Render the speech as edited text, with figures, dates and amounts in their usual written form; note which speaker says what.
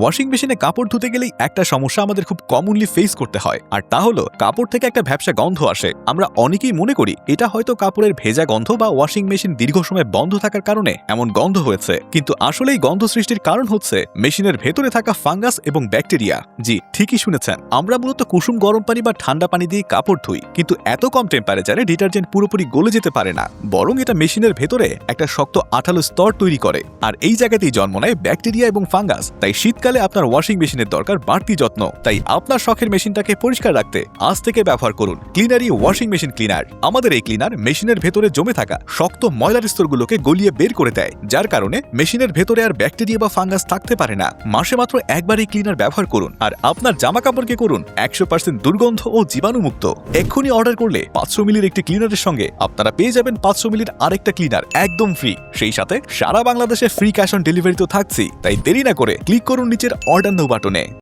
Speaker 1: Washing মেশিনে কাপড় ধুতে গেলেই একটা সমস্যা আমাদের খুব কমনলি ফেস করতে হয়, আর তা হলো কাপড় থেকে একটা ভ্যাপসা গন্ধ আসে। আমরা অনেকেই মনে করি এটা হয়তো কাপড়ের ভেজা গন্ধ বা ওয়াশিং মেশিন দীর্ঘ সময় বন্ধ থাকার কারণে এমন গন্ধ হয়েছে, কিন্তু আসলে এই গন্ধ সৃষ্টির কারণ হচ্ছে মেশিনের ভেতরে থাকা ফাঙ্গাস এবং ব্যাকটেরিয়া। জি, ঠিকই শুনেছেন, আমরা মূলত কুসুম গরম পানি বা ঠান্ডা পানি দিয়ে কাপড় ধুই, কিন্তু এত কম টেম্পারেচারে ডিটারজেন্ট পুরোপুরি গলে যেতে পারে না, বরং এটা মেশিনের ভেতরে একটা শক্ত আঠালো স্তর তৈরি করে, আর এই জায়গাতেই জন্ম নেয় ব্যাকটেরিয়া এবং ফাঙ্গাস। তাই শীতকালে আপনার ওয়াশিং মেশিনের দরকার বাড়তি যত্ন। তাই আপনার শখের মেশিনটাকে পরিষ্কার রাখতে আজ থেকে ব্যবহার করুন ক্লিনারি ওয়াশিং মেশিন ক্লিনার। আমাদের এই ক্লিনার মেশিনের ভেতরে জমে থাকা শক্ত ময়লার স্তরগুলোকে গলিয়ে বের করে দেয়, যার কারণে মেশিনের ভেতরে আর ব্যাকটেরিয়া বা ফাঙ্গাস থাকতে পারে না। মাসে মাত্র একবার এই ক্লিনার ব্যবহার করুন, আর আপনার জামা কাপড়কে করুন 100% দুর্গন্ধ ও জীবাণুমুক্ত। এক্ষুনি অর্ডার করলে 500 মিলির একটি ক্লিনারের সঙ্গে আপনারা পেয়ে যাবেন 500 মিলির আরেকটা ক্লিনার একদম ফ্রি। সেই সাথে সারা বাংলাদেশে ফ্রি ক্যাশ অন ডেলিভারি তো থাকছেই। তাই দেরি না করে ক্লিক করুন নিচের অর্ডার নাও বাটনে।